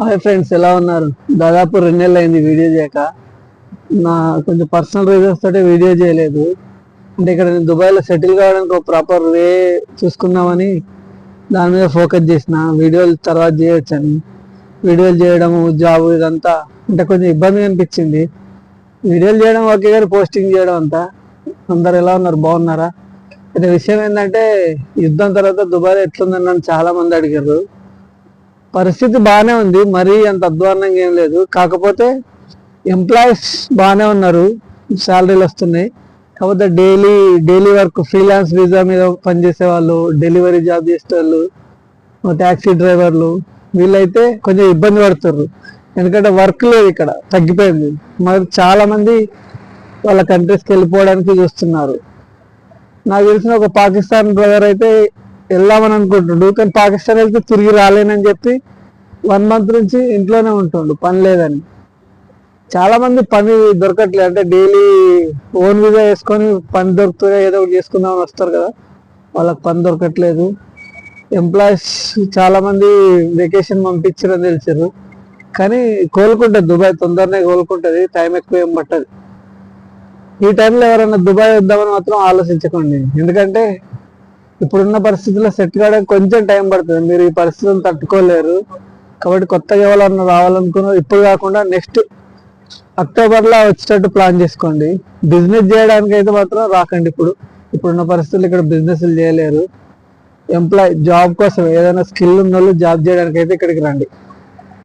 Hi friends, ఎలా ఉన్నారు? దాదాపు 2 నెలలు అయింది వీడియో చేయక. నా కొంచెం పర్సనల్ రీజన్స్ తోటి వీడియో చేయలేదు. అంటే ఇక్కడ నేను దుబాయ్లో సెటిల్ కావడానికి ఒక ప్రాపర్ వే చూసుకుందామని దాని మీద ఫోకస్ చేసిన. వీడియోలు తర్వాత చేయొచ్చని, వీడియోలు చేయడము జాబ్ ఇదంతా అంటే కొంచెం ఇబ్బందిగా అనిపించింది. వీడియోలు చేయడం ఓకే, కానీ పోస్టింగ్ చేయడం అంతా. అందరు ఎలా ఉన్నారు? బాగున్నారా? అయితే విషయం ఏంటంటే, యుద్ధం తర్వాత దుబాయ్ ఎట్లుందని నన్ను చాలా మంది అడిగారు. పరిస్థితి బాగానే ఉంది, మరీ అంత అధ్వాన్నంగా ఏం లేదు. కాకపోతే ఎంప్లాయీస్ బాగానే ఉన్నారు, శాలరీలు వస్తున్నాయి. కాకపోతే డైలీ వర్క్, ఫ్రీలాన్స్ వీసా మీద పనిచేసే వాళ్ళు, డెలివరీ జాబ్ చేసే వాళ్ళు, ట్యాక్సీ డ్రైవర్లు, వీళ్ళైతే కొంచెం ఇబ్బంది పడుతున్నారు. ఎందుకంటే వర్క్ లేదు, ఇక్కడ తగ్గిపోయింది. మరి చాలా మంది వాళ్ళ కంట్రీస్కి వెళ్ళిపోవడానికి చూస్తున్నారు. నాకు తెలిసిన ఒక పాకిస్తాన్ బ్రదర్ అయితే వెళ్దామని అనుకుంటుండు, కానీ పాకిస్తాన్ వెళ్తే తిరిగి రాలేనని చెప్పి 1 మంత్ నుంచి ఇంట్లోనే ఉంటుండు, పని లేదని. చాలా మంది పని దొరకట్లేదు. అంటే డైలీ ఓన్ వీసా వేసుకొని పని దొరుకుతుంది ఏదో ఒకటి చేసుకుందామని వస్తారు కదా, వాళ్ళకి పని దొరకట్లేదు. ఎంప్లాయీస్ చాలా మంది వెకేషన్ పంపించారని తెలిసారు. కానీ కోలుకుంటుంది దుబాయ్, తొందరనే కోలుకుంటుంది, టైం ఎక్కువ ఏం పట్టదు. ఈ టైంలో ఎవరైనా దుబాయ్ వద్దామని మాత్రం ఆలోచించకండి. ఎందుకంటే ఇప్పుడున్న పరిస్థితుల్లో సెట్ కావడానికి కొంచెం టైం పడుతుంది. మీరు ఈ పరిస్థితులను తట్టుకోలేరు. కాబట్టి కొత్తగా ఎవరన్నా రావాలనుకున్నారు, ఇప్పుడు కాకుండా నెక్స్ట్ అక్టోబర్లో వచ్చేటట్టు ప్లాన్ చేసుకోండి. బిజినెస్ చేయడానికి అయితే మాత్రం రాకండి. ఇప్పుడున్న పరిస్థితుల్లో ఇక్కడ బిజినెస్లు చేయలేరు. జాబ్ కోసం ఏదైనా స్కిల్ ఉన్న వాళ్ళు జాబ్ చేయడానికి అయితే ఇక్కడికి రండి.